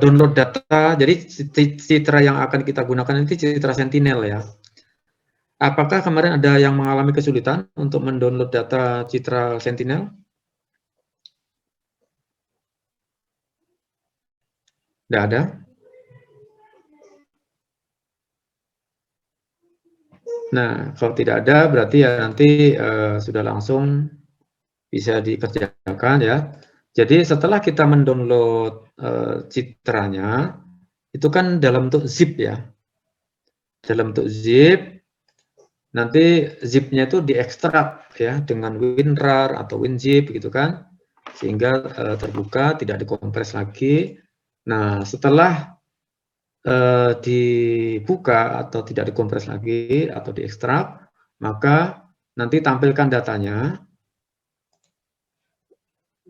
download data. Jadi citra yang akan kita gunakan nanti citra Sentinel ya. Apakah kemarin ada yang mengalami kesulitan untuk mendownload data citra Sentinel? Tidak ada? Nah, kalau tidak ada berarti ya nanti sudah langsung bisa dikerjakan ya. Jadi setelah kita mendownload citranya, itu kan dalam bentuk zip ya. Dalam bentuk zip, nanti zipnya itu diekstrak ya dengan WinRAR atau WinZip gitu kan, sehingga terbuka, tidak dikompres lagi. Nah, setelah dibuka atau tidak dikompres lagi atau diekstrak, maka nanti tampilkan datanya.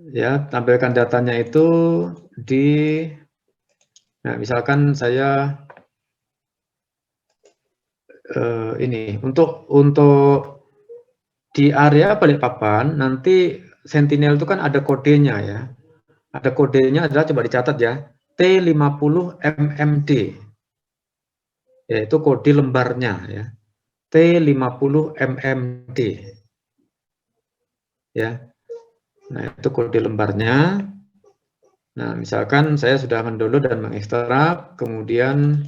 Ya, tampilkan datanya itu di, nah misalkan saya ini untuk di area Balikpapan nanti Sentinel itu kan ada kodenya ya. Ada kodenya adalah coba dicatat ya, T50MMD. Yaitu kode lembarnya ya. T50MMD. Ya. Nah, itu kode lembarnya. Nah, misalkan saya sudah mendownload dan mengekstrak, kemudian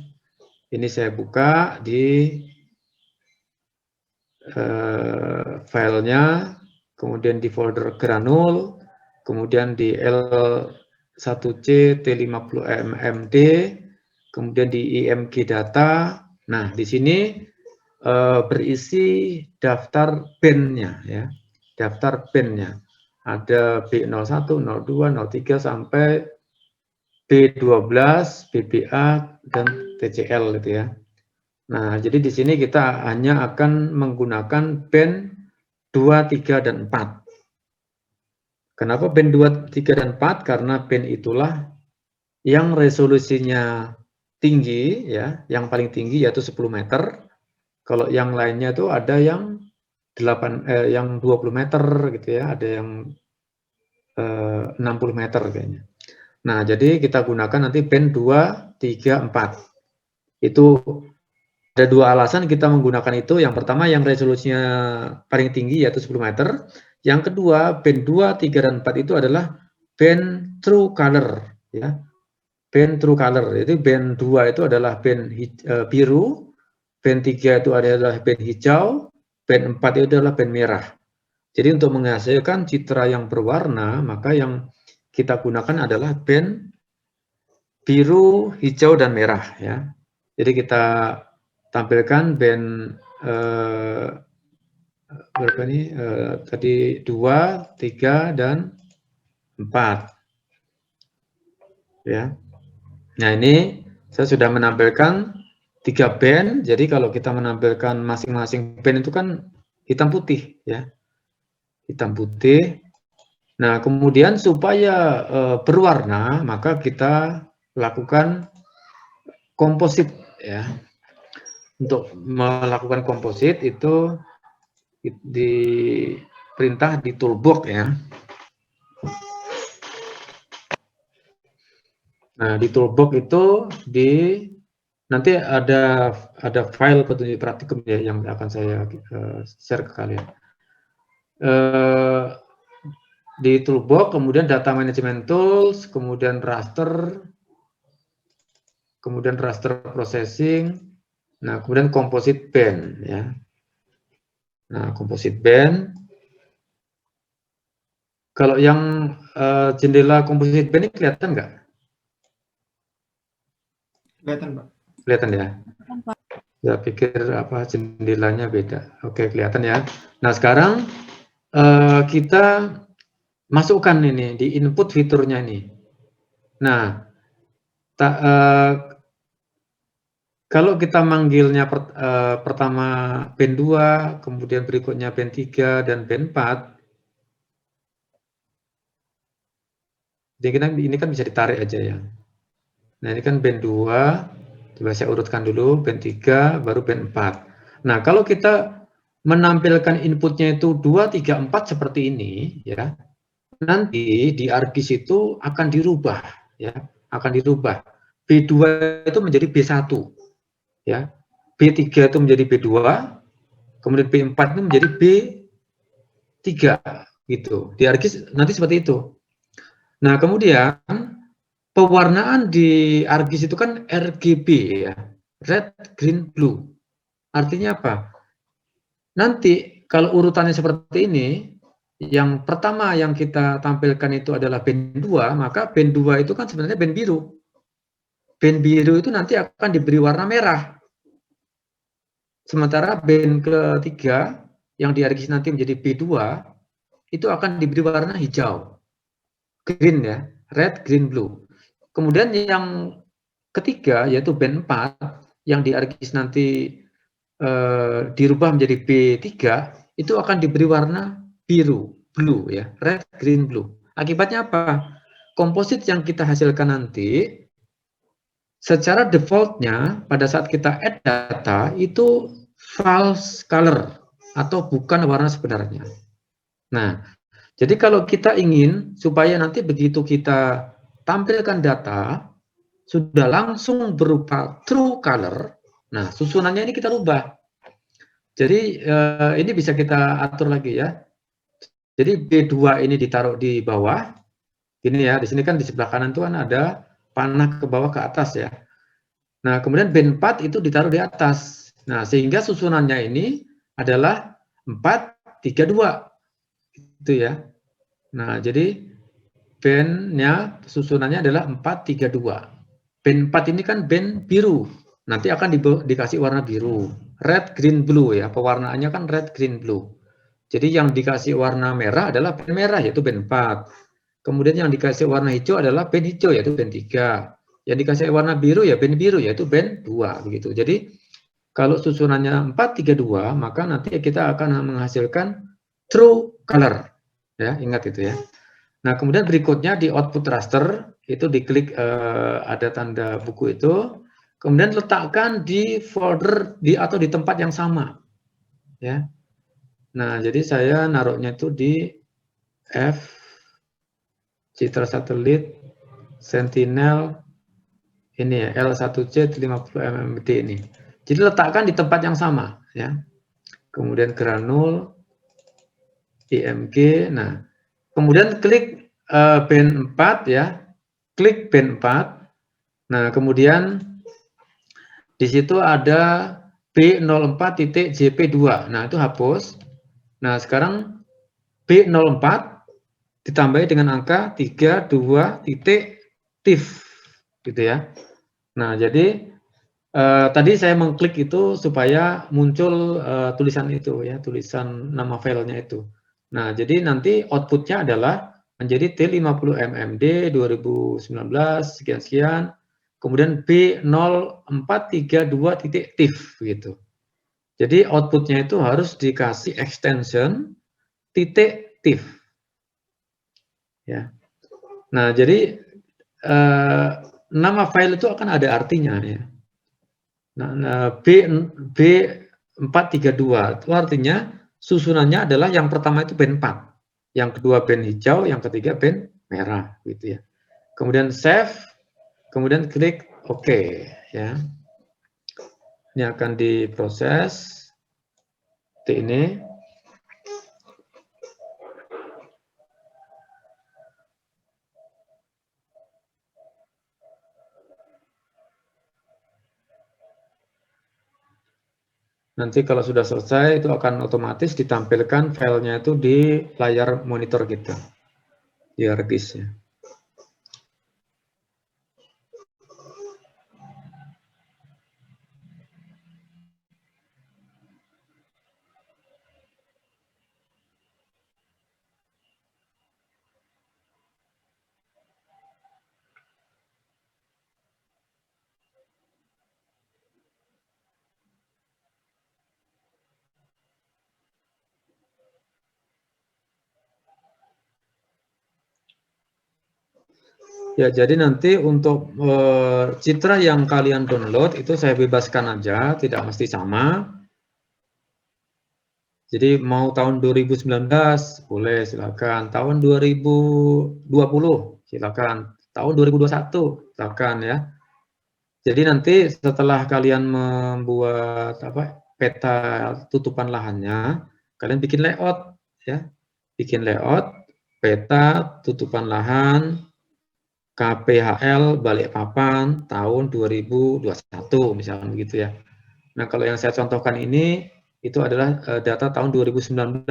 ini saya buka di filenya, kemudian di folder granul, kemudian di L1C T50MMD, kemudian di IMG data. Nah, di sini berisi daftar band-nya ya, daftar band-nya. Ada B01, 02, 03 sampai B12, BBA dan TCL gitu ya. Nah, jadi di sini kita hanya akan menggunakan band 2, 3, dan 4. Kenapa band 2, 3, dan 4? Karena band itulah yang resolusinya tinggi, ya, yang paling tinggi yaitu 10 meter. Kalau yang lainnya itu ada yang 20 meter gitu ya, ada yang 60 meter kayaknya. Nah, jadi kita gunakan nanti band 2, 3, 4. Itu ada dua alasan kita menggunakan itu. Yang pertama yang resolusinya paling tinggi yaitu 10 meter. Yang kedua, band 2, 3, dan 4 itu adalah band true color ya. Band true color. Itu band 2 itu adalah band biru, band 3 itu adalah band hijau, band 4 itu adalah band merah. Jadi untuk menghasilkan citra yang berwarna, maka yang kita gunakan adalah band biru, hijau, dan merah ya. Jadi kita tampilkan band berapa nih? Tadi 2, 3, dan 4. Ya. Nah, ini saya sudah menampilkan 3 band. Jadi kalau kita menampilkan masing-masing band itu kan hitam putih ya. Hitam putih. Nah, kemudian supaya berwarna, maka kita lakukan komposit ya. Untuk melakukan komposit itu diperintah di toolbox ya. Nah, di toolbox itu nanti ada file petunjuk praktikum ya yang akan saya share ke kalian. Di toolbox, kemudian data management tools, kemudian raster processing, nah kemudian composite band ya. Nah, composite band. Kalau yang jendela composite band ini kelihatan nggak? Kelihatan, Pak. Kelihatan ya? Ya pikir apa jendelanya beda. Oke, kelihatan ya. Nah, sekarang kita masukkan ini di input fiturnya ini. Nah, kalau kita manggilnya pertama band 2, kemudian berikutnya band 3 dan band 4, jadi ini kan bisa ditarik aja ya. Nah, ini kan band 2, coba saya urutkan dulu, band 3, baru band 4. Nah, kalau kita menampilkan inputnya itu 2, 3, 4 seperti ini, ya, nanti di ArcGIS itu akan dirubah, ya, akan dirubah. B2 itu menjadi B1, ya. B3 itu menjadi B2, kemudian B4 itu menjadi B3, gitu. Di ArcGIS nanti seperti itu. Nah, kemudian pewarnaan di ArcGIS itu kan RGB, ya. Red, green, blue. Artinya apa? Nanti kalau urutannya seperti ini, yang pertama yang kita tampilkan itu adalah band 2, maka band 2 itu kan sebenarnya band biru. Band biru itu nanti akan diberi warna merah. Sementara band ketiga yang di ArcGIS nanti menjadi B2 itu akan diberi warna hijau. Green, ya, red, green, blue. Kemudian yang ketiga yaitu band 4 yang di ArcGIS nanti dirubah menjadi B3 itu akan diberi warna biru, blue, ya, red, green, blue. Akibatnya apa? Komposit yang kita hasilkan nanti secara defaultnya pada saat kita add data itu false color atau bukan warna sebenarnya. Nah, jadi kalau kita ingin supaya nanti begitu kita tampilkan data sudah langsung berupa true color, nah susunannya ini kita rubah. Jadi ini bisa kita atur lagi, ya. Jadi B2 ini ditaruh di bawah, ini ya, di sini kan di sebelah kanan tuh kan ada panah ke bawah ke atas, ya. Nah, kemudian band 4 itu ditaruh di atas. Nah, sehingga susunannya ini adalah 4, 3, 2. Itu ya. Nah, jadi band-nya susunannya adalah 4, 3, 2. Band 4 ini kan band biru. Nanti akan dikasih warna biru. Red, green, blue, ya. Pewarnaannya kan red, green, blue. Jadi yang dikasih warna merah adalah band merah, yaitu band 4. Kemudian yang dikasih warna hijau adalah band hijau, yaitu band 3. Yang dikasih warna biru ya band biru, yaitu band 2. Begitu. Jadi kalau susunannya 4, 3, 2, maka nanti kita akan menghasilkan true color. Ya, ingat itu ya. Nah, kemudian berikutnya di output raster, itu diklik ada tanda buku itu, kemudian letakkan di folder atau di tempat yang sama. Ya. Nah, jadi saya naruhnya itu di F, Citra Satelit, Sentinel, ini ya, L1C 50 mmD ini. Jadi letakkan di tempat yang sama. Ya. Kemudian granul, IMG, nah, kemudian klik band 4, ya, klik band 4, nah, kemudian di situ ada B04.JP2, nah, itu hapus. Nah, sekarang B04 ditambahi dengan angka 32 titik TIFF, gitu ya. Nah, jadi tadi saya mengklik itu supaya muncul tulisan itu, ya, tulisan nama filenya itu. Nah, jadi nanti outputnya adalah menjadi T50mmD 2019 sekian-sekian, kemudian B0432.TIFF gitu. Jadi outputnya itu harus dikasih extension titik TIFF. Ya. Nah, jadi nama file itu akan ada artinya, ya. Nah, B432 itu artinya susunannya adalah yang pertama itu band 4, yang kedua band hijau, yang ketiga band merah, gitu ya. Kemudian save, kemudian klik OK, ya. Ini akan diproses. Ini. Nanti kalau sudah selesai itu akan otomatis ditampilkan filenya itu di layar monitor kita, di ArcGIS, ya. Ya, jadi nanti untuk citra yang kalian download itu saya bebaskan aja, tidak mesti sama. Jadi mau tahun 2019 boleh, silakan. Tahun 2020 silakan. Tahun 2021 silakan, ya. Jadi nanti setelah kalian membuat peta tutupan lahannya, kalian bikin layout ya. Bikin layout peta tutupan lahan KPHL Balikpapan tahun 2021 misalnya begitu ya. Nah, kalau yang saya contohkan ini itu adalah data tahun 2019.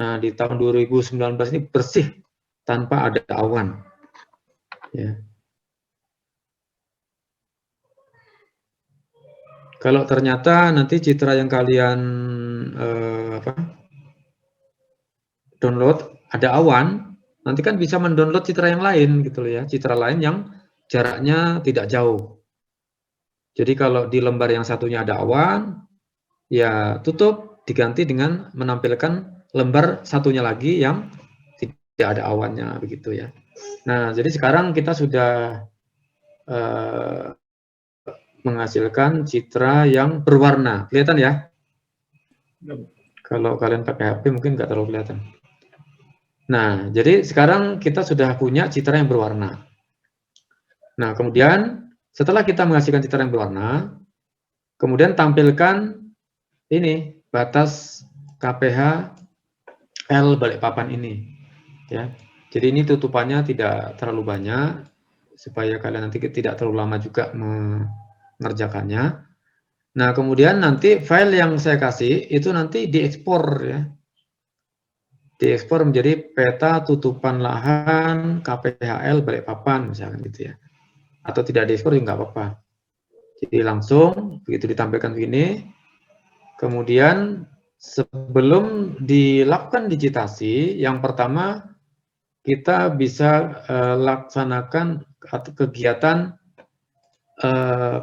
Nah, di tahun 2019 ini bersih tanpa ada awan. Ya. Kalau ternyata nanti citra yang kalian download ada awan, nanti kan bisa mendownload citra yang lain gitu loh ya, citra lain yang jaraknya tidak jauh. Jadi kalau di lembar yang satunya ada awan, ya tutup diganti dengan menampilkan lembar satunya lagi yang tidak ada awannya begitu ya. Nah, jadi sekarang kita sudah menghasilkan citra yang berwarna. Kelihatan ya? Kalau kalian pakai HP mungkin nggak terlalu kelihatan. Nah, jadi sekarang kita sudah punya citra yang berwarna. Nah, kemudian setelah kita menghasilkan citra yang berwarna, kemudian tampilkan ini batas KPH L Balikpapan ini. Ya, jadi ini tutupannya tidak terlalu banyak supaya kalian nanti tidak terlalu lama juga mengerjakannya. Nah, kemudian nanti file yang saya kasih itu nanti diekspor ya. Diekspor menjadi peta tutupan lahan KPHL Balikpapan misalkan gitu ya. Atau tidak diekspor juga nggak apa-apa. Jadi langsung begitu ditampilkan begini, kemudian sebelum dilakukan digitasi, yang pertama kita bisa laksanakan kegiatan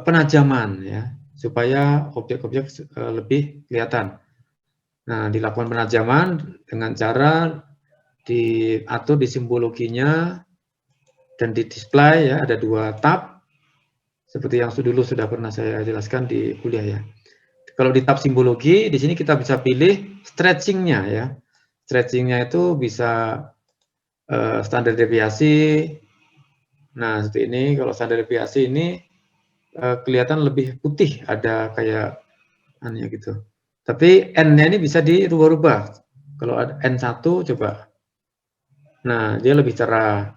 penajaman ya, supaya objek-objek lebih kelihatan. Nah, dilakukan penajaman dengan cara diatur di simbologinya dan di display ya, ada 2 tab seperti yang dulu sudah pernah saya jelaskan di kuliah ya. Kalau di tab simbologi, di sini kita bisa pilih stretching-nya ya. Stretching-nya itu bisa standar deviasi. Nah, seperti ini. Kalau standar deviasi ini kelihatan lebih putih, ada kayak aneh gitu. Tapi N-nya ini bisa dirubah-rubah. Kalau ada N1 coba. Nah, dia lebih cerah.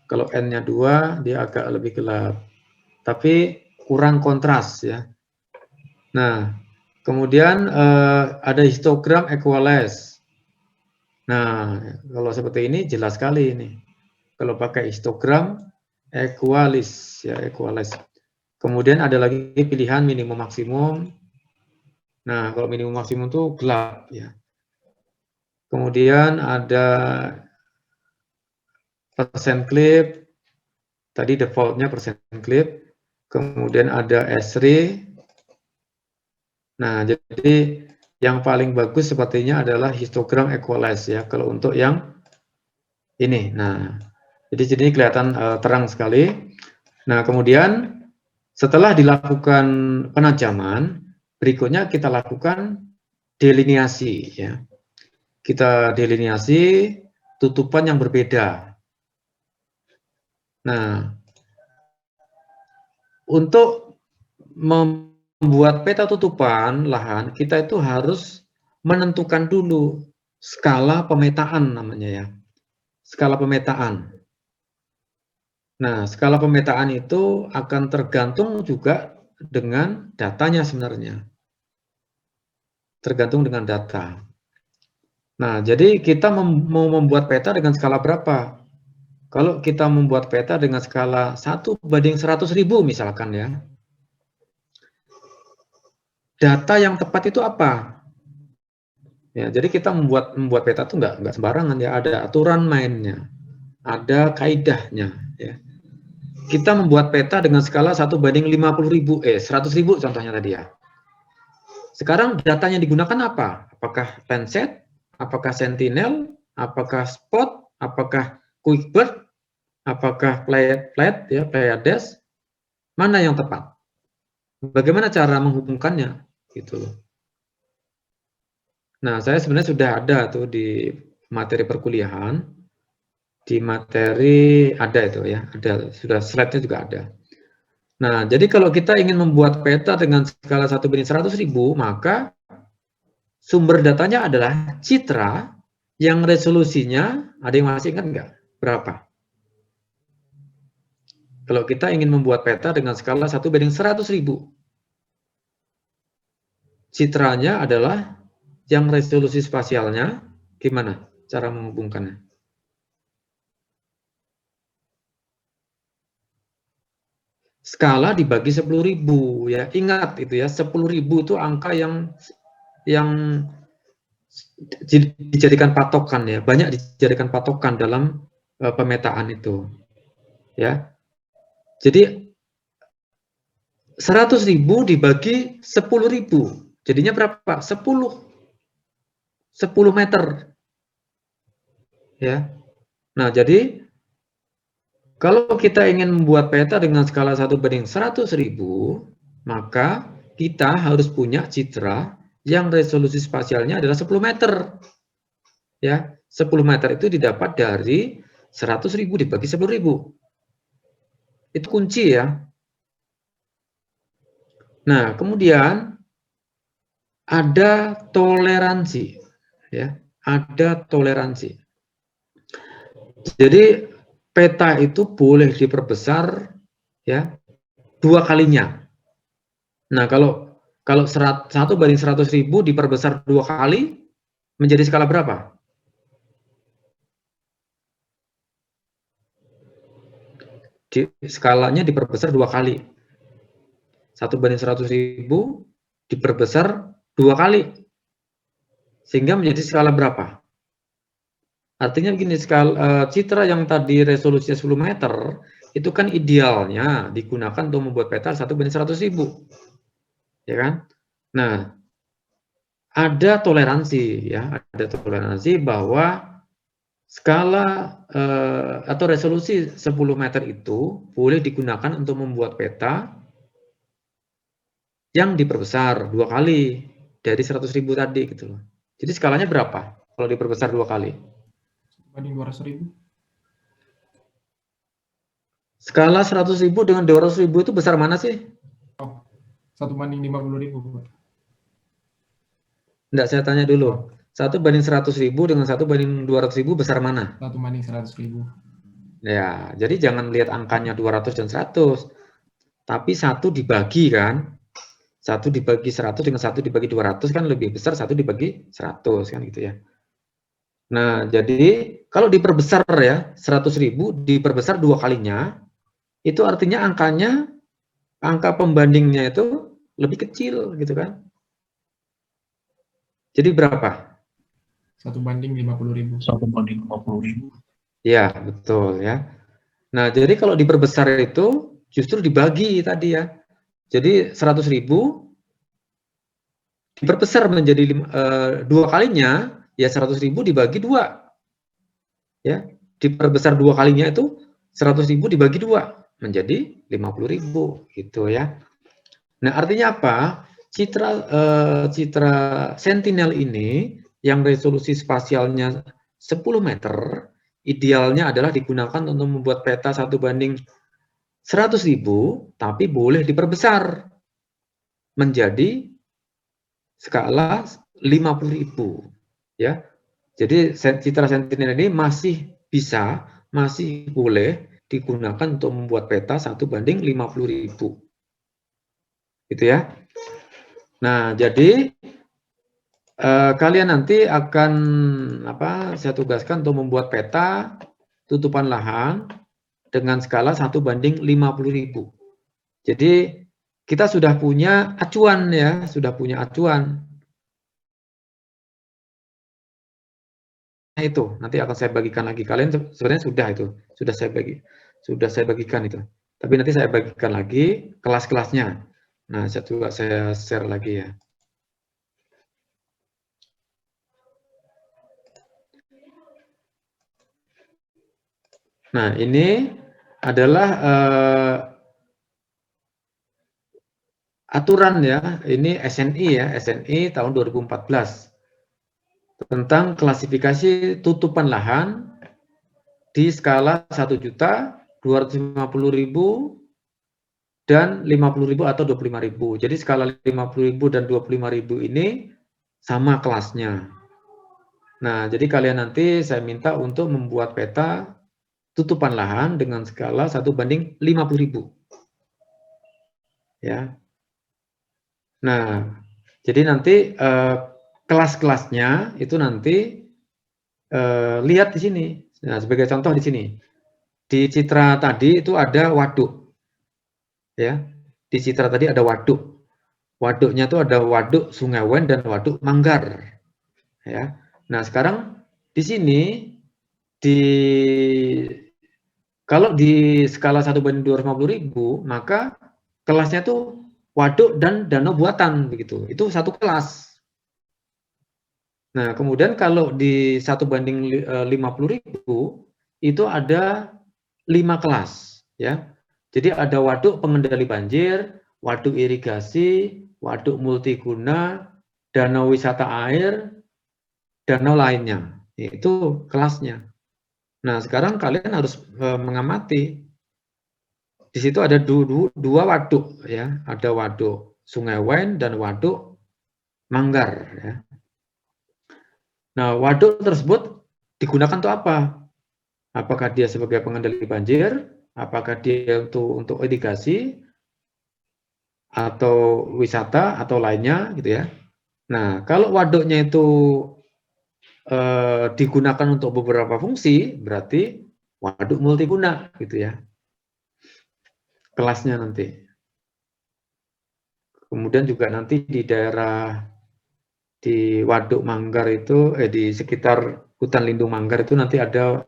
Kalau N-nya 2, dia agak lebih gelap. Tapi kurang kontras ya. Nah, kemudian ada histogram equalize. Nah, kalau seperti ini jelas sekali ini. Kalau pakai histogram equalize ya, equalize. Kemudian ada lagi pilihan minimum maksimum. Nah, kalau minimum maksimum itu gelap ya. Kemudian ada persen clip. Tadi defaultnya persen clip. Kemudian ada Esri. Nah, jadi yang paling bagus sepertinya adalah histogram equalize ya. Kalau untuk yang ini. Nah, jadi ini kelihatan terang sekali. Nah, kemudian setelah dilakukan penajaman, berikutnya kita lakukan delineasi ya. Kita delineasi tutupan yang berbeda. Nah, untuk membuat peta tutupan lahan, kita itu harus menentukan dulu skala pemetaan namanya ya. Skala pemetaan. Nah, skala pemetaan itu akan tergantung juga dengan datanya sebenarnya. Tergantung dengan data. Nah, jadi kita mau membuat peta dengan skala berapa? Kalau kita membuat peta dengan skala 1:100.000 misalkan ya. Data yang tepat itu apa? Ya, jadi kita membuat peta itu nggak sembarangan ya, ada aturan mainnya. Ada kaidahnya ya. Kita membuat peta dengan skala 1:50.000, 100.000 contohnya tadi ya. Sekarang datanya digunakan apa? Apakah Landsat, apakah Sentinel, apakah Spot, apakah QuickBird, apakah Pleiades ya, Pleiades? Mana yang tepat? Bagaimana cara menghubungkannya? Gitu loh. Nah, saya sebenarnya sudah ada tuh di materi perkuliahan. Di materi ada itu ya, ada sudah slide-nya juga ada. Nah, jadi kalau kita ingin membuat peta dengan skala 1:100.000, maka sumber datanya adalah citra yang resolusinya, ada yang masih ingat nggak? Berapa? Kalau kita ingin membuat peta dengan skala 1:100.000, citranya adalah yang resolusi spasialnya, gimana cara menghubungkannya? Skala dibagi 10.000 ya. Ingat itu ya, 10.000 itu angka yang dijadikan patokan ya. Banyak dijadikan patokan dalam pemetaan itu. Ya. Jadi 100.000 dibagi 10.000. Jadinya berapa? 10 meter. Ya. Nah, jadi kalau kita ingin membuat peta dengan skala 1:100.000, maka kita harus punya citra yang resolusi spasialnya adalah 10 meter. Ya, 10 meter itu didapat dari 100.000 dibagi 10.000. Itu kunci ya. Nah, kemudian ada toleransi. Ya, ada toleransi. Jadi peta itu boleh diperbesar ya 2 kalinya. Nah, kalau 1:100.000 diperbesar 2 kali menjadi skala berapa? Skalanya diperbesar 2 kali. 1:100.000 diperbesar 2 kali. Sehingga menjadi skala berapa? Artinya begini, citra yang tadi resolusinya 10 meter, itu kan idealnya digunakan untuk membuat peta 1:100.000. Ya kan? Nah, ada toleransi ya, ada toleransi bahwa skala atau resolusi 10 meter itu boleh digunakan untuk membuat peta yang diperbesar 2 kali dari 100.000 tadi gitu loh. Jadi skalanya berapa kalau diperbesar 2 kali? Banding 200.000. Skala 100.000 dengan 200.000 itu besar mana sih? Oh, 1:50.000. Enggak, saya tanya dulu. 1:100.000 dengan 1:200.000 besar mana? 1:100.000. Ya, jadi jangan lihat angkanya 200 dan 100. Tapi 1 dibagi kan. 1 dibagi 100 dengan 1 dibagi 200 kan lebih besar 1 dibagi 100 kan gitu ya. Nah, jadi kalau diperbesar ya 100.000 diperbesar 2 kalinya, itu artinya angka pembandingnya itu lebih kecil gitu kan. Jadi berapa? 1:50.000. 1:50.000. Ya, betul ya. Nah, jadi kalau diperbesar itu justru dibagi tadi ya. Jadi 100.000 diperbesar menjadi 2 kalinya, ya 100.000 dibagi 2. Ya, diperbesar 2 kalinya itu 100.000 dibagi 2 menjadi 50.000 gitu ya. Nah, artinya apa? Citra Sentinel ini yang resolusi spasialnya 10 meter, idealnya adalah digunakan untuk membuat peta 1:100.000, tapi boleh diperbesar menjadi skala 50.000 ya. Jadi citra Sentinel ini masih boleh digunakan untuk membuat peta 1:50.000. Gitu ya. Nah, jadi kalian nanti akan saya tugaskan untuk membuat peta tutupan lahan dengan skala 1:50.000. Jadi kita sudah punya acuan ya, sudah punya acuan. Nah, itu nanti akan saya bagikan lagi. Kalian sebenarnya sudah saya bagikan itu. Tapi nanti saya bagikan lagi kelas-kelasnya. Nah, saya share lagi ya. Nah, ini adalah aturan ya, ini SNI ya, SNI tahun 2014 tentang klasifikasi tutupan lahan di skala 1.250.000 dan 50.000 atau 25.000. Jadi skala 50.000 dan 25.000 ini sama kelasnya. Nah, jadi kalian nanti saya minta untuk membuat peta tutupan lahan dengan skala 1:50.000. Ya. Nah, jadi nanti kelas-kelasnya itu nanti lihat di sini. Nah, sebagai contoh di sini. Di citra tadi itu ada waduk. Ya. Di citra tadi ada waduk. Waduknya itu ada waduk Sungai Wen dan waduk Manggar. Ya. Nah, sekarang di sini kalau di skala 1:250.000, maka kelasnya itu waduk dan danau buatan begitu. Itu satu kelas. Nah, kemudian kalau di 1:50.000 itu ada 5 kelas, ya. Jadi ada waduk pengendali banjir, waduk irigasi, waduk multiguna, danau wisata air, danau lainnya. Itu kelasnya. Nah, sekarang kalian harus mengamati. Di situ ada dua waduk, ya. Ada waduk Sungai Wen dan waduk Manggar, ya. Nah, waduk tersebut digunakan untuk apa? Apakah dia sebagai pengendali banjir? Apakah dia untuk irigasi atau wisata atau lainnya, gitu ya? Nah, kalau waduknya itu digunakan untuk beberapa fungsi, berarti waduk multiguna, gitu ya. Kelasnya nanti. Kemudian juga nanti di daerah di Waduk Manggar itu, di sekitar hutan lindung Manggar itu nanti ada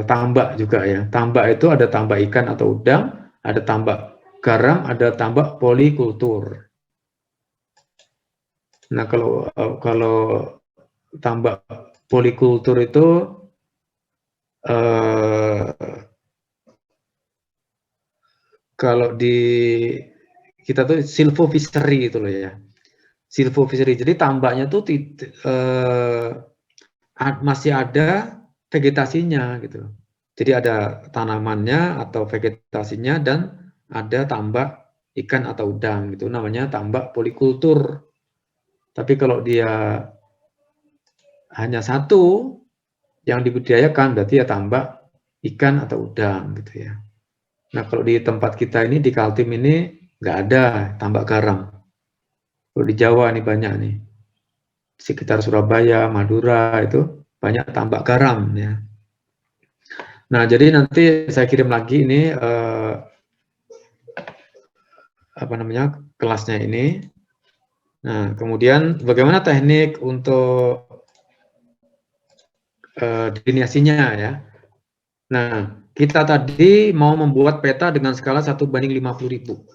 tambak juga ya. Tambak itu ada tambak ikan atau udang, ada tambak garam, ada tambak polikultur. Nah, kalau tambak polikultur itu kalau di kita tuh silvofishery itu loh ya. Silvofishery. Jadi tambaknya tuh masih ada vegetasinya gitu. Jadi ada tanamannya atau vegetasinya dan ada tambak ikan atau udang gitu. Namanya tambak polikultur. Tapi kalau dia hanya satu yang dibudidayakan berarti ya tambak ikan atau udang gitu ya. Nah, kalau di tempat kita ini di Kaltim ini nggak ada tambak garam. Kalau di Jawa nih banyak nih. Sekitar Surabaya, Madura itu banyak tambak garam ya. Nah, jadi nanti saya kirim lagi ini apa namanya kelasnya ini. Nah, kemudian bagaimana teknik untuk delineasinya ya. Nah, kita tadi mau membuat peta dengan skala 1:50.000.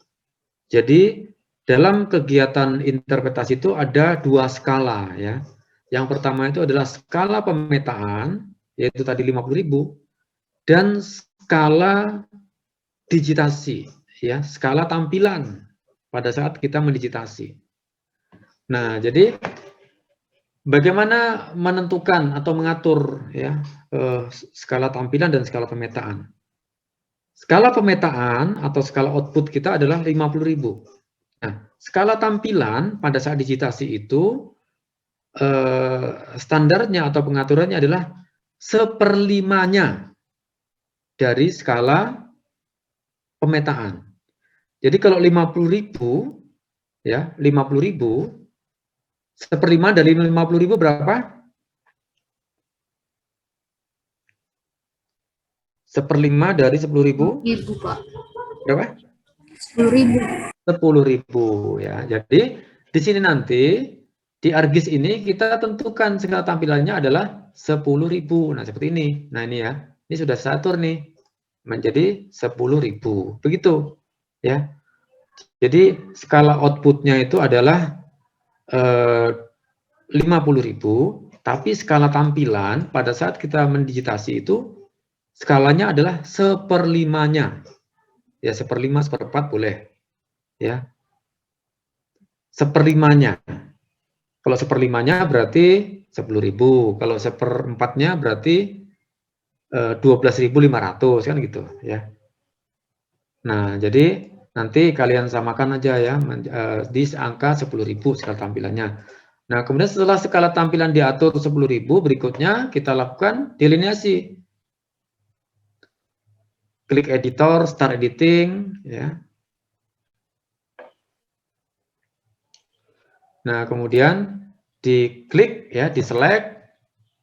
Jadi dalam kegiatan interpretasi itu ada dua skala ya. Yang pertama itu adalah skala pemetaan, yaitu tadi 50.000, dan skala digitasi, ya, skala tampilan pada saat kita mendigitasi. Nah, jadi bagaimana menentukan atau mengatur ya skala tampilan dan skala pemetaan? Skala pemetaan atau skala output kita adalah 50.000. Nah, skala tampilan pada saat digitasi itu standarnya atau pengaturannya adalah 1/5 dari skala pemetaan. Jadi kalau 50.000 ya, 50.000 1/5 dari 50.000 berapa? 1/5 dari 10.000? 10.000, Pak. Berapa? 10.000. 10.000 ya. Jadi di sini nanti di ArcGIS ini kita tentukan skala tampilannya adalah 10.000. Nah, seperti ini. Nah, ini ya. Ini sudah saya atur nih menjadi 10.000. Begitu ya. Jadi skala outputnya itu adalah 50.000, tapi skala tampilan pada saat kita mendigitasi itu skalanya adalah 1/5-nya. Ya, 1/5, 1/4 boleh. Ya. 1/5-nya. Kalau 1/5-nya berarti 10.000. Kalau 1/4-nya berarti 12.500 kan gitu ya. Nah, jadi nanti kalian samakan aja ya di angka 10.000 skala tampilannya. Nah, kemudian setelah skala tampilan diatur 10.000, berikutnya kita lakukan delineasi. Klik editor, start editing, ya. Nah, kemudian diklik ya, diselect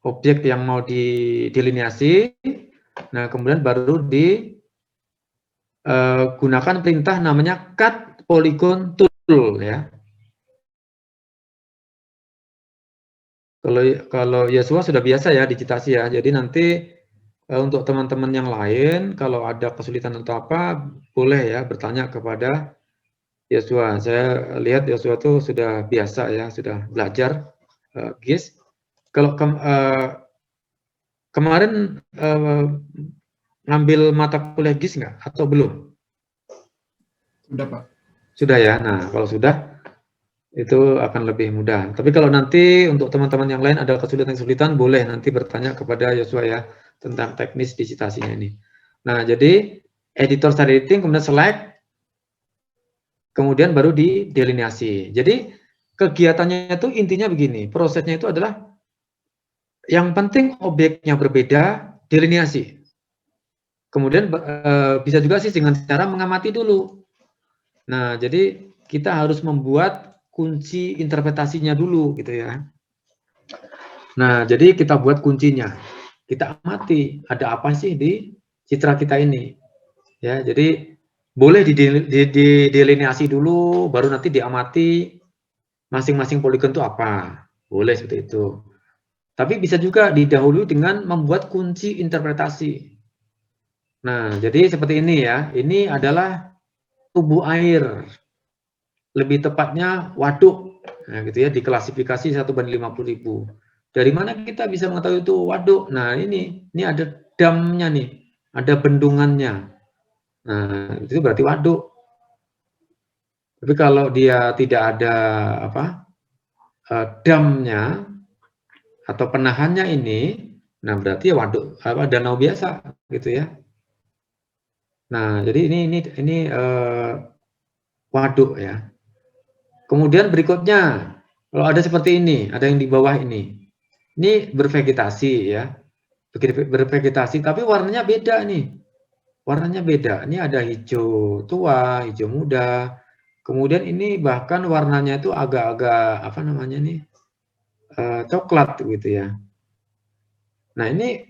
objek yang mau didelineasi. Nah, kemudian baru gunakan perintah namanya cut polygon tool ya. Kalau Yosua sudah biasa ya digitasi ya. Jadi nanti untuk teman-teman yang lain kalau ada kesulitan atau apa boleh ya bertanya kepada Yosua. Saya lihat Yosua itu sudah biasa ya, sudah belajar GIS. Kalau kemarin ngambil mata kuliah GIS nggak atau belum? Sudah, Pak. Sudah ya. Nah, kalau sudah itu akan lebih mudah. Tapi kalau nanti untuk teman-teman yang lain ada kesulitan-kesulitan, boleh nanti bertanya kepada Yosua ya tentang teknis digitasinya ini. Nah, jadi editor start editing, kemudian select, kemudian baru didelineasi. Jadi kegiatannya itu intinya begini, prosesnya itu adalah yang penting objeknya berbeda, delineasi. Kemudian bisa juga sih dengan cara mengamati dulu. Nah, jadi kita harus membuat kunci interpretasinya dulu gitu ya. Nah, jadi kita buat kuncinya. Kita amati ada apa sih di citra kita ini. Ya, jadi boleh didelineasi dulu baru nanti diamati masing-masing poligon itu apa. Boleh seperti itu. Tapi bisa juga didahului dengan membuat kunci interpretasi. Nah, jadi seperti ini ya. Ini adalah tubuh air. Lebih tepatnya waduk. Nah, gitu ya, diklasifikasi 1/50.000. Dari mana kita bisa mengetahui itu waduk? Nah, ini ada damnya nih, ada bendungannya. Nah, itu berarti waduk. Tapi kalau dia tidak ada damnya atau penahannya ini, nah berarti ya waduk danau biasa gitu ya. Nah, jadi ini waduk ya. Kemudian berikutnya, kalau ada seperti ini, ada yang di bawah ini. Ini bervegetasi ya. Bervegetasi, tapi warnanya beda nih. Warnanya beda. Ini ada hijau tua, hijau muda. Kemudian ini bahkan warnanya itu agak-agak apa namanya nih? Coklat gitu ya. Nah, ini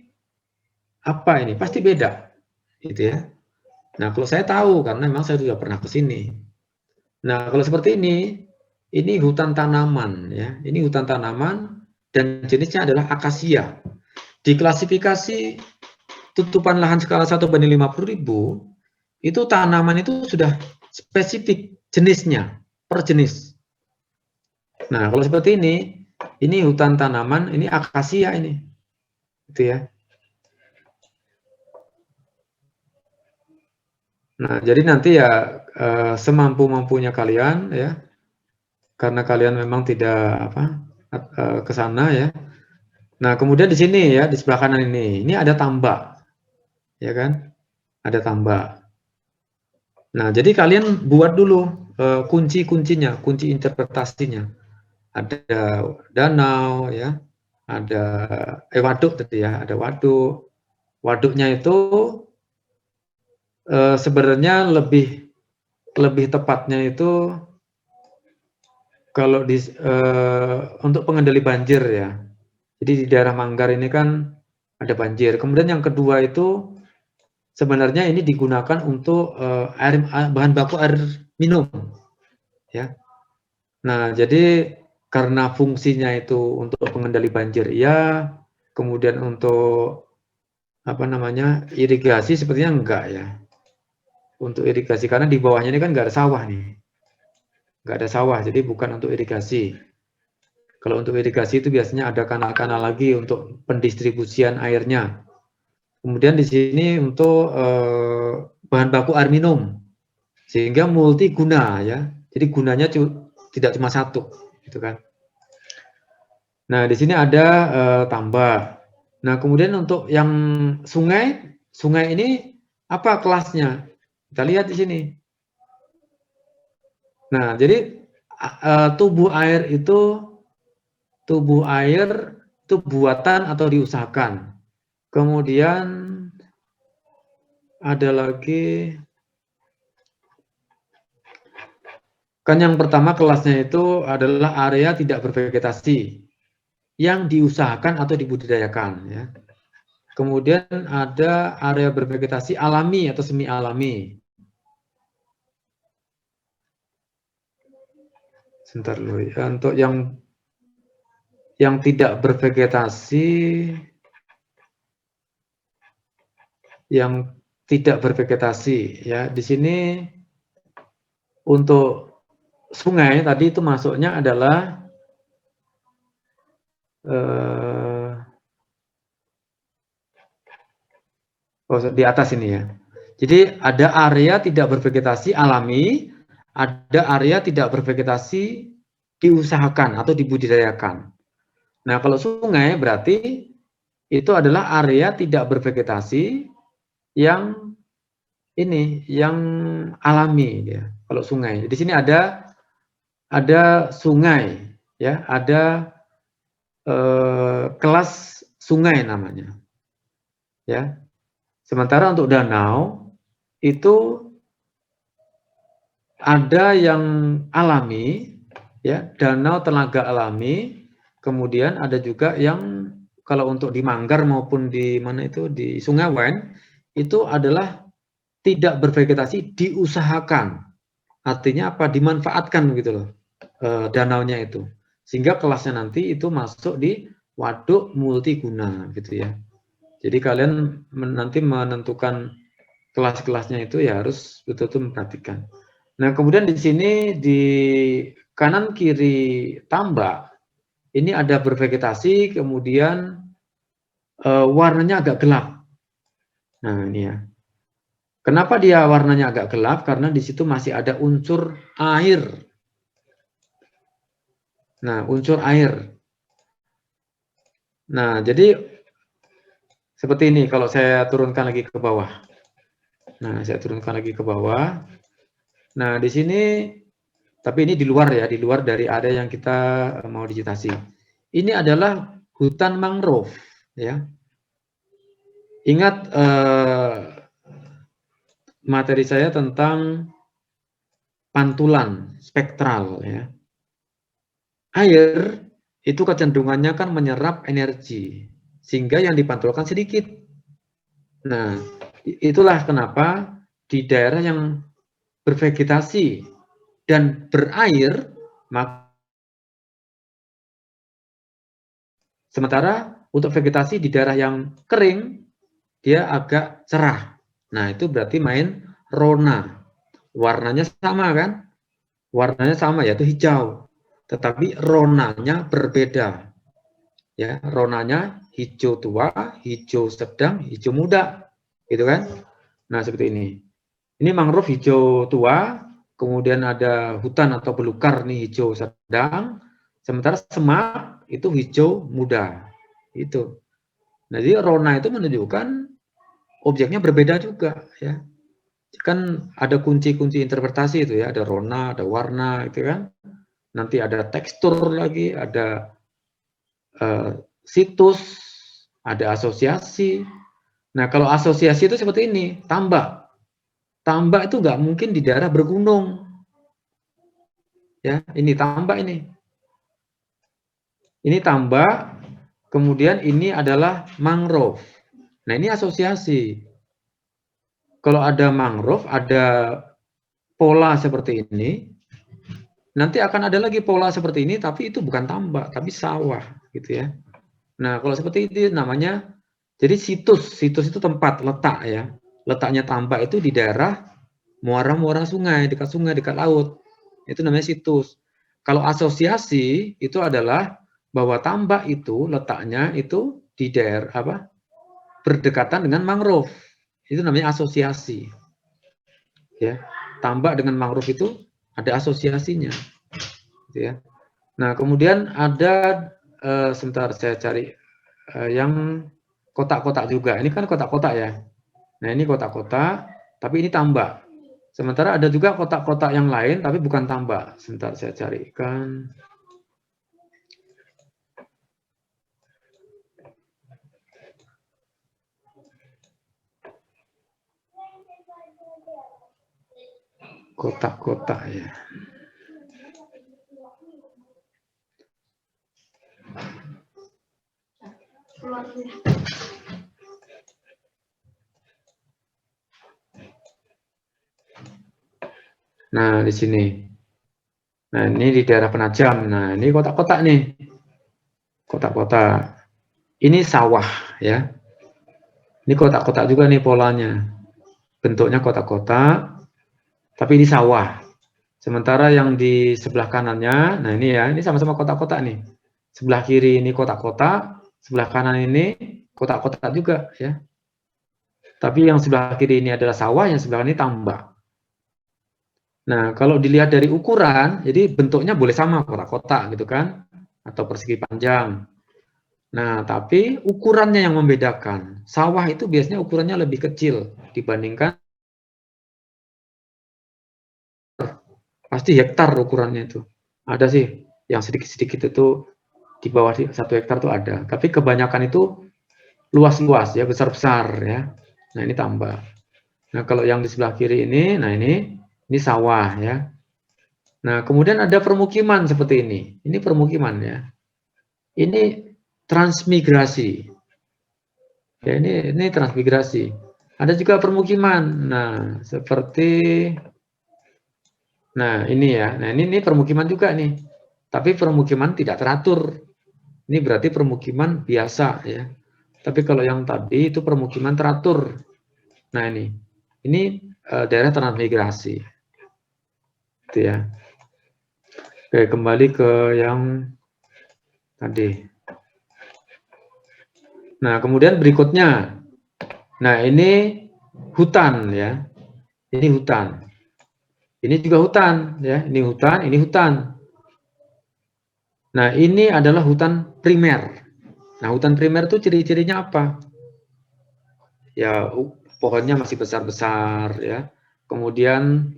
apa ini? Pasti beda. Gitu ya. Nah, kalau saya tahu karena memang saya sudah pernah ke sini. Nah, kalau seperti ini hutan tanaman ya. Ini hutan tanaman dan jenisnya adalah akasia. Diklasifikasi tutupan lahan skala 1/50.000 itu tanaman itu sudah spesifik jenisnya, per jenis. Nah, kalau seperti ini hutan tanaman, ini akasia ini. Gitu ya. Nah, jadi nanti ya semampu-mampunya kalian ya. Karena kalian memang tidak ke sana ya. Nah, kemudian di sini ya, di sebelah kanan ini ada tambak. Ya kan? Ada tambak. Nah, jadi kalian buat dulu kunci-kuncinya, kunci interpretasinya. Ada danau ya, ada waduk tadi ya, ada waduk. Waduknya itu sebenarnya lebih tepatnya itu kalau untuk pengendali banjir ya. Jadi di daerah Manggar ini kan ada banjir. Kemudian yang kedua itu sebenarnya ini digunakan untuk bahan baku air minum, ya. Nah, jadi karena fungsinya itu untuk pengendali banjir, ya, kemudian untuk irigasi sepertinya enggak ya. Untuk irigasi karena di bawahnya ini kan enggak ada sawah nih, enggak ada sawah, jadi bukan untuk irigasi. Kalau untuk irigasi itu biasanya ada kanal-kanal lagi untuk pendistribusian airnya. Kemudian di sini untuk bahan baku air minum, sehingga multiguna ya. Jadi gunanya tidak cuma satu, gitu kan. Nah di sini ada tambak. Nah kemudian untuk yang sungai ini apa kelasnya? Kita lihat di sini. Nah, jadi tubuh air itu buatan atau diusahakan. Kemudian ada lagi, kan yang pertama kelasnya itu adalah area tidak bervegetasi yang diusahakan atau dibudidayakan, ya. Kemudian ada area bervegetasi alami atau semi alami. Sebentar dulu ya. Untuk yang tidak bervegetasi, ya di sini untuk sungai tadi itu masuknya adalah di atas ini ya. Jadi ada area tidak bervegetasi alami, ada area tidak bervegetasi diusahakan atau dibudidayakan. Nah, kalau sungai berarti itu adalah area tidak bervegetasi yang alami ya. Kalau sungai, di sini ada sungai ya, ada kelas sungai namanya. Ya. Sementara untuk danau itu ada yang alami ya, danau tenaga alami, kemudian ada juga yang kalau untuk di Manggar maupun di mana itu di Sungai Wen itu adalah tidak bervegetasi diusahakan. Artinya apa? Dimanfaatkan gitu loh danaunya itu. Sehingga kelasnya nanti itu masuk di waduk multiguna gitu ya. Jadi kalian nanti menentukan kelas-kelasnya itu ya harus betul-betul memperhatikan. Nah, kemudian di sini di kanan kiri tambak ini ada bervegetasi, kemudian warnanya agak gelap. Nah, ini ya. Kenapa dia warnanya agak gelap? Karena di situ masih ada unsur air. Nah, unsur air. Nah, jadi seperti ini kalau saya turunkan lagi ke bawah. Nah, saya turunkan lagi ke bawah. Nah, di sini, tapi ini di luar ya, di luar dari area yang kita mau digitasi. Ini adalah hutan mangrove, ya. Ingat materi saya tentang pantulan spektral, ya. Air itu kecenderungannya kan menyerap energi, sehingga yang dipantulkan sedikit. Nah, itulah kenapa di daerah yang bervegetasi dan berair, sementara untuk vegetasi di daerah yang kering, dia agak cerah. Nah, itu berarti main rona. Warnanya sama kan? Warnanya sama, yaitu hijau. Tetapi ronanya berbeda. Ya, ronanya hijau tua, hijau sedang, hijau muda. Gitu kan? Nah, seperti ini. Ini mangrove hijau tua, kemudian ada hutan atau belukar nih hijau sedang, sementara semak itu hijau muda. Itu. Nah, jadi rona itu menunjukkan objeknya berbeda juga ya. Kan ada kunci-kunci interpretasi itu ya, ada rona, ada warna gitu kan. Nanti ada tekstur lagi, ada situs, ada asosiasi. Nah, kalau asosiasi itu seperti ini, tambak. Tambak itu nggak mungkin di daerah bergunung. Ya, ini tambak ini. Ini tambak, kemudian ini adalah mangrove. Nah, ini asosiasi. Kalau ada mangrove, ada pola seperti ini, nanti akan ada lagi pola seperti ini, tapi itu bukan tambak, tapi sawah, gitu ya. Nah, kalau seperti itu namanya, jadi situs itu tempat letak ya. Letaknya tambak itu di daerah muara-muara sungai, dekat laut. Itu namanya situs. Kalau asosiasi itu adalah bahwa tambak itu letaknya itu di daerah berdekatan dengan mangrove. Itu namanya asosiasi. Ya, tambak dengan mangrove itu ada asosiasinya. Gitu ya. Nah, kemudian ada sebentar saya cari yang kotak-kotak juga. Ini kan kotak-kotak ya. Nah, ini kotak-kotak, tapi ini tambak. Sementara ada juga kotak-kotak yang lain, tapi bukan tambak. Sebentar saya carikan. Kotak-kotak ya. Nah, di sini. Nah, ini di daerah Penajam. Nah, ini kotak-kotak nih. Kotak-kotak. Ini sawah ya. Ini kotak-kotak juga nih polanya. Bentuknya kotak-kotak, tapi ini sawah. Sementara yang di sebelah kanannya, nah ini ya, ini sama-sama kotak-kotak nih. Sebelah kiri ini kotak-kotak, sebelah kanan ini kotak-kotak juga ya. Tapi yang sebelah kiri ini adalah sawah, yang sebelah ini tambak. Nah, kalau dilihat dari ukuran, jadi bentuknya boleh sama, kotak-kotak gitu kan, atau persegi panjang. Nah, tapi ukurannya yang membedakan. Sawah itu biasanya ukurannya lebih kecil dibandingkan, pasti hektar ukurannya itu. Ada sih yang sedikit-sedikit itu di bawah 1 hektar itu ada. Tapi kebanyakan itu luas-luas ya, besar-besar ya. Nah, ini tambak. Nah, kalau yang di sebelah kiri ini, nah ini sawah ya. Nah, kemudian ada permukiman seperti ini. Ini permukiman ya. Ini transmigrasi. Ya, ini transmigrasi. Ada juga permukiman. Nah, seperti ini ya. Nah, ini permukiman juga nih. Tapi permukiman tidak teratur. Ini berarti permukiman biasa ya. Tapi kalau yang tadi itu permukiman teratur. Nah, ini daerah transmigrasi. Itu ya. Oke, kembali ke yang tadi. Nah, kemudian berikutnya. Nah, ini hutan ya. Ini hutan. Ini juga hutan ya. Ini hutan, ini hutan. Nah, ini adalah hutan primer. Nah, hutan primer itu ciri-cirinya apa? Ya, pohonnya masih besar-besar ya. Kemudian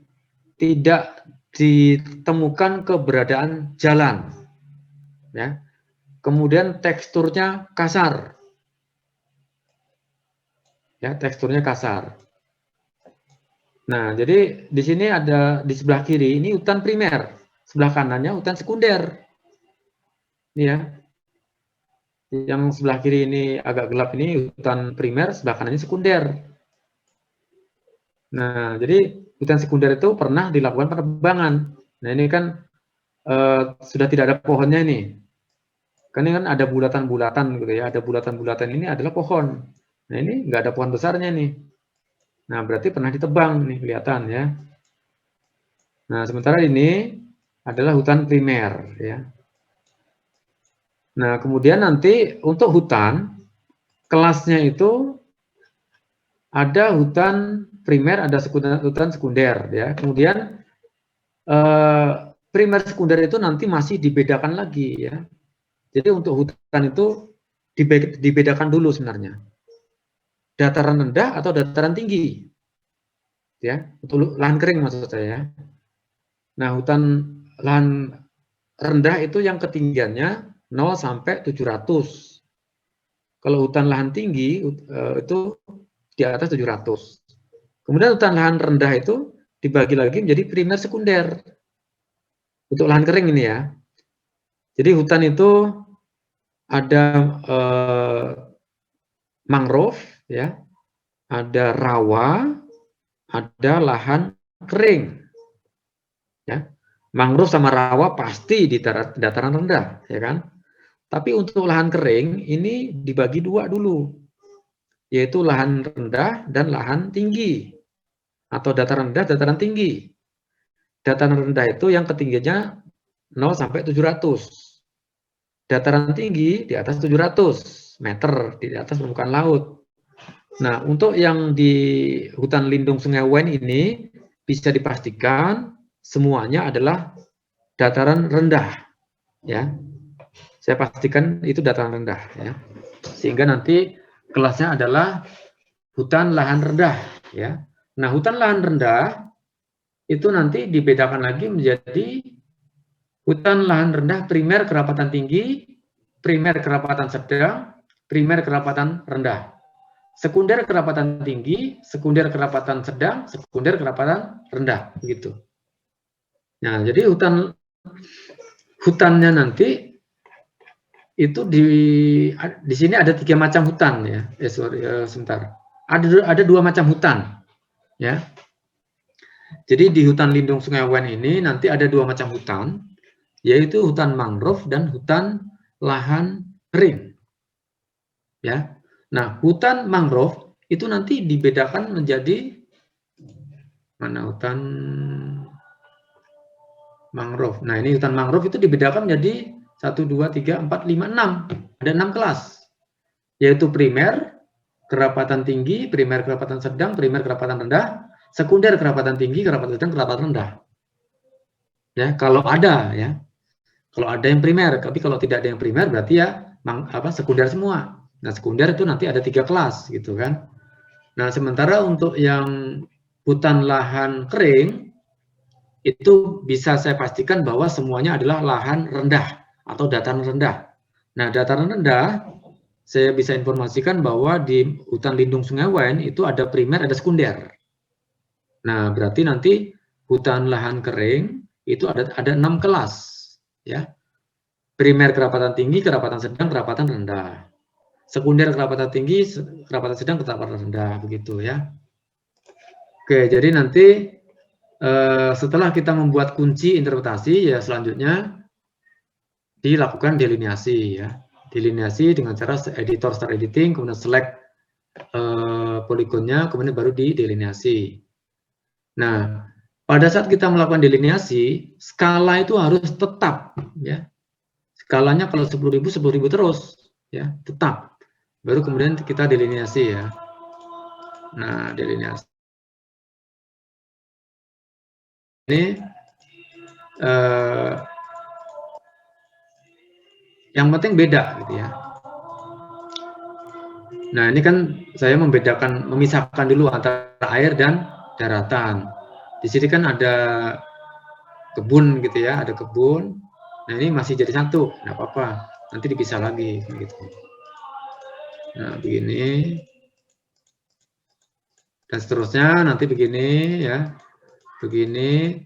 tidak ditemukan keberadaan jalan. Ya. Kemudian teksturnya kasar. Ya, teksturnya kasar. Nah, jadi di sini ada di sebelah kiri ini hutan primer, sebelah kanannya hutan sekunder. Ya. Yang sebelah kiri ini agak gelap ini hutan primer, sebelah kanannya sekunder. Nah, jadi hutan sekunder itu pernah dilakukan penebangan. Nah, ini kan sudah tidak ada pohonnya ini. Kan ini kan ada bulatan-bulatan gitu ya, ada bulatan-bulatan ini adalah pohon. Nah, ini nggak ada pohon besarnya nih. Nah, berarti pernah ditebang nih, kelihatan ya. Nah, sementara ini adalah hutan primer ya. Nah, kemudian nanti untuk hutan, kelasnya itu ada hutan primer, ada hutan sekunder ya. Kemudian primer sekunder itu nanti masih dibedakan lagi ya. Jadi untuk hutan itu dibedakan dulu sebenarnya. Dataran rendah atau dataran tinggi. Ya, untuk lahan kering maksud saya. Nah, hutan lahan rendah itu yang ketinggiannya 0 sampai 700. Kalau hutan lahan tinggi itu di atas 700. Kemudian hutan lahan rendah itu dibagi lagi menjadi primer sekunder. Untuk lahan kering ini ya. Jadi hutan itu ada mangrove ya, ada rawa, ada lahan kering. Ya. Mangrove sama rawa pasti di dataran rendah, ya kan? Tapi untuk lahan kering ini dibagi dua dulu, yaitu lahan rendah dan lahan tinggi, atau dataran rendah, dataran tinggi. Dataran rendah itu yang ketinggiannya 0 sampai 700. Dataran tinggi di atas 700 meter di atas permukaan laut. Nah, untuk yang di hutan lindung Sungai Wen ini bisa dipastikan semuanya adalah dataran rendah, ya. Saya pastikan itu dataran rendah, ya. Sehingga nanti kelasnya adalah hutan lahan rendah, ya. Nah, hutan lahan rendah itu nanti dibedakan lagi menjadi hutan lahan rendah primer kerapatan tinggi, primer kerapatan sedang, primer kerapatan rendah. Sekunder kerapatan tinggi, sekunder kerapatan sedang, sekunder kerapatan rendah, begitu. Nah, jadi hutannya nanti itu di sini ada 3 macam hutan ya. Sebentar. Ada 2 macam hutan, ya. Jadi di hutan lindung Sungai Wen ini nanti ada 2 macam hutan, yaitu hutan mangrove dan hutan lahan kering. Ya. Nah, hutan mangrove itu nanti dibedakan menjadi mana hutan mangrove. Nah, ini hutan mangrove itu dibedakan menjadi 1, 2, 3, 4, 5, 6. Ada 6 kelas. Yaitu primer, kerapatan tinggi, primer kerapatan sedang, primer kerapatan rendah, sekunder kerapatan tinggi, kerapatan sedang, kerapatan rendah. Ya, kalau ada ya. Kalau ada yang primer, tapi kalau tidak ada yang primer berarti ya sekunder semua. Nah, sekunder itu nanti ada 3 kelas gitu kan. Nah, sementara untuk yang hutan lahan kering itu bisa saya pastikan bahwa semuanya adalah lahan rendah atau dataran rendah. Nah, dataran rendah saya bisa informasikan bahwa di hutan lindung Sungai Wen itu ada primer, ada sekunder. Nah, berarti nanti hutan lahan kering itu ada 6 kelas, ya. Primer kerapatan tinggi, kerapatan sedang, kerapatan rendah. Sekunder kerapatan tinggi, kerapatan sedang, kerapatan rendah, begitu ya. Oke, jadi nanti setelah kita membuat kunci interpretasi, ya selanjutnya dilakukan delineasi ya. Delineasi dengan cara editor start editing, kemudian select poligonnya, kemudian baru didelineasi. Nah, pada saat kita melakukan delineasi, skala itu harus tetap ya. Skalanya kalau 10.000 10.000 terus ya, tetap. Baru kemudian kita delineasi ya. Nah, delineasi ini yang penting beda gitu ya. Nah, ini kan saya memisahkan dulu antara air dan daratan. Di sini kan ada kebun gitu ya, ada kebun. Nah, ini masih jadi satu, nggak apa-apa. Nanti dipisah lagi gitu. Nah, begini. Dan seterusnya nanti begini ya. Begini.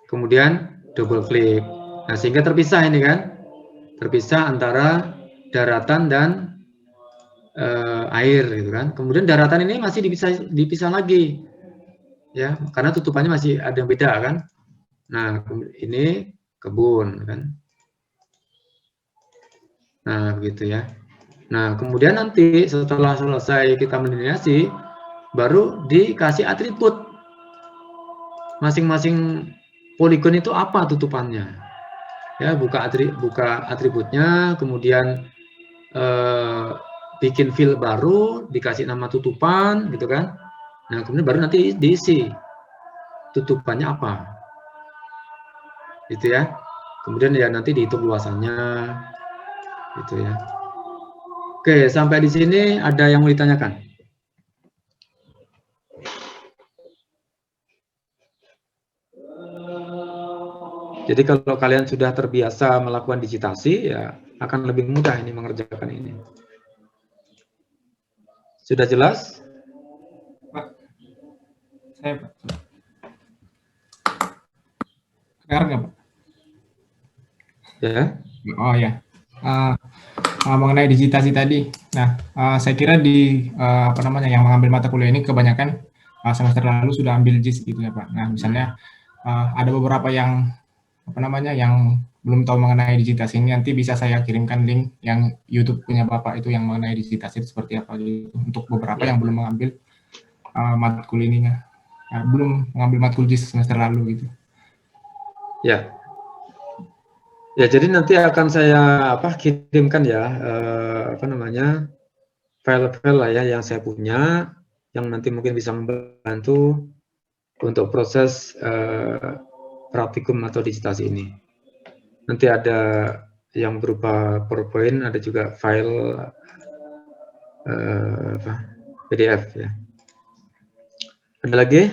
Kemudian double klik. Nah, sehingga terpisah ini kan. Terpisah antara daratan dan air gitu kan. Kemudian daratan ini masih dipisah lagi. Ya, karena tutupannya masih ada yang beda kan. Nah, ini kebun kan. Nah, begitu ya. Nah, kemudian nanti setelah selesai kita mendelineasi, baru dikasih atribut. Masing-masing poligon itu apa tutupannya. Ya, buka atributnya, kemudian bikin fill baru, dikasih nama tutupan, gitu kan. Nah, kemudian baru nanti diisi tutupannya apa. Gitu ya. Kemudian ya nanti dihitung luasannya. Gitu ya. Oke, sampai di sini ada yang mau ditanyakan? Jadi kalau kalian sudah terbiasa melakukan digitasi, ya akan lebih mudah ini mengerjakan ini. Sudah jelas? Pak, saya Pak. Sekarang nggak Pak? Ya. Oh ya. Mengenai digitasi tadi. Nah, saya kira di yang mengambil mata kuliah ini kebanyakan semester lalu sudah ambil JIS gitu ya Pak. Nah, misalnya ada beberapa yang yang belum tahu mengenai digitasi ini, nanti bisa saya kirimkan link yang YouTube punya Bapak itu yang mengenai digitasi itu seperti apa gitu. Untuk beberapa yang belum mengambil matkul ininya, belum mengambil matkul JIS semester lalu gitu. Ya. Ya, jadi nanti akan saya kirimkan ya file-file lah ya yang saya punya, yang nanti mungkin bisa membantu untuk proses praktikum atau digitasi ini. Nanti ada yang berupa PowerPoint, ada juga file PDF ya. Ada lagi?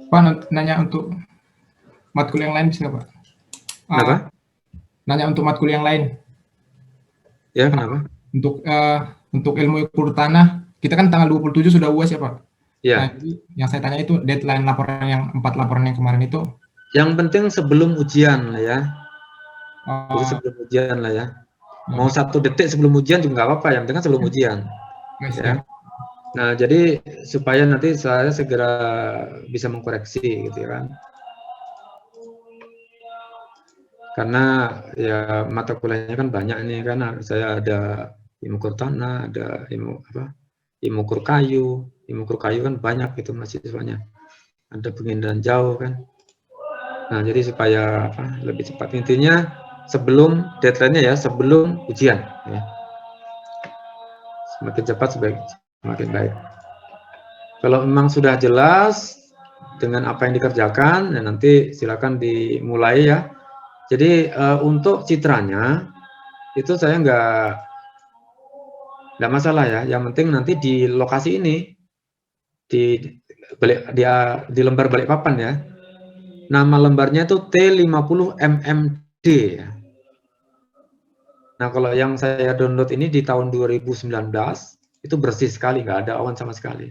Pak, nanya untuk matkul yang lain bisa, Pak? Kenapa? Nanya untuk matkul yang lain. Ya, kenapa? Untuk ilmu ukur tanah, kita kan tanggal 27 sudah UAS ya, Pak? Ya. Nah, jadi yang saya tanya itu deadline laporan yang 4 laporan yang kemarin itu. Yang penting sebelum ujian lah ya. Jadi Uh, sebelum ujian lah ya. Mau 1 detik sebelum ujian juga nggak apa-apa, yang penting kan sebelum ujian. Ya. Nah, jadi supaya nanti saya segera bisa mengkoreksi gitu kan. Karena ya mata kuliahnya kan banyak nih kan, saya ada ilmu ukur tanah, ada ilmu ukur kayu. Ilmu ukur kayu kan banyak itu mahasiswanya. Ada pengindahan jauh kan. Nah, jadi supaya lebih cepat, intinya sebelum deadline-nya ya, sebelum ujian ya. Semakin cepat semakin baik. Kalau memang sudah jelas dengan apa yang dikerjakan, ya nanti silakan dimulai ya. Jadi untuk citranya itu saya nggak masalah ya. Yang penting nanti di lokasi ini di lembar Balikpapan ya. Nama lembarnya itu T50MMD ya. Nah, kalau yang saya download ini di tahun 2019 itu bersih sekali, nggak ada awan sama sekali.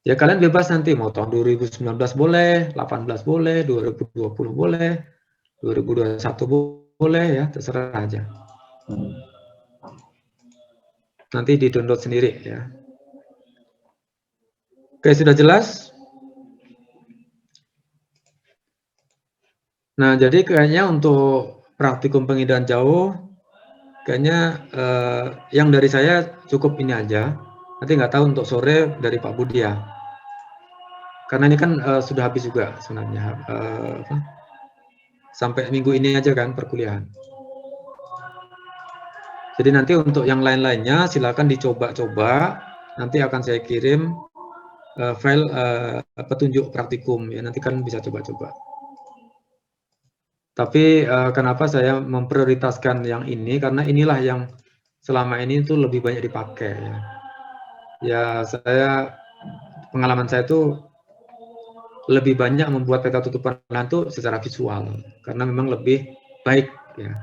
Ya kalian bebas nanti mau tahun 2019 boleh, 18 boleh, 2020 boleh, 2021 boleh ya, terserah aja. Nanti di-download sendiri ya. Oke, sudah jelas? Nah, jadi kayaknya untuk praktikum pengindahan jauh, kayaknya yang dari saya cukup ini aja. Nanti nggak tahu untuk sore dari Pak Budi ya. Karena ini kan sudah habis juga sebenarnya. Sampai minggu ini aja kan perkuliahan. Jadi nanti untuk yang lain-lainnya silakan dicoba-coba. Nanti akan saya kirim file petunjuk praktikum ya. Nanti kan bisa coba-coba. Tapi kenapa saya memprioritaskan yang ini? Karena inilah yang selama ini itu lebih banyak dipakai ya. Ya pengalaman saya itu lebih banyak membuat peta tutupan lahan itu secara visual karena memang lebih baik ya.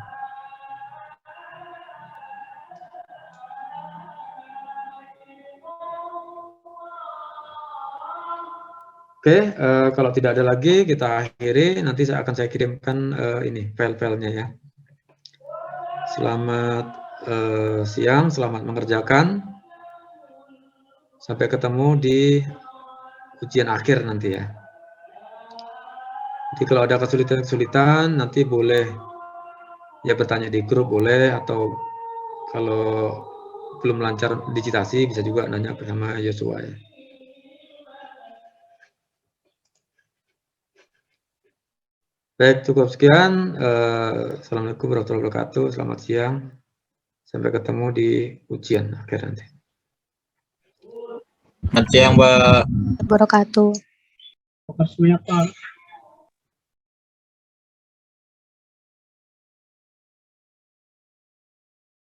Oke, kalau tidak ada lagi kita akhiri. Nanti saya kirimkan ini file-filenya ya. Selamat siang, selamat mengerjakan. Sampai ketemu di ujian akhir nanti ya. Jadi kalau ada kesulitan-kesulitan nanti boleh ya bertanya di grup boleh, atau kalau belum lancar digitasi bisa juga nanya bersama Yosua ya. Baik, cukup sekian. Assalamualaikum warahmatullahi wabarakatuh. Selamat siang. Sampai ketemu di ujian akhir nanti. Selamat siang, Mbak. Wabarakatuh. Terima kasih banyak, Pak.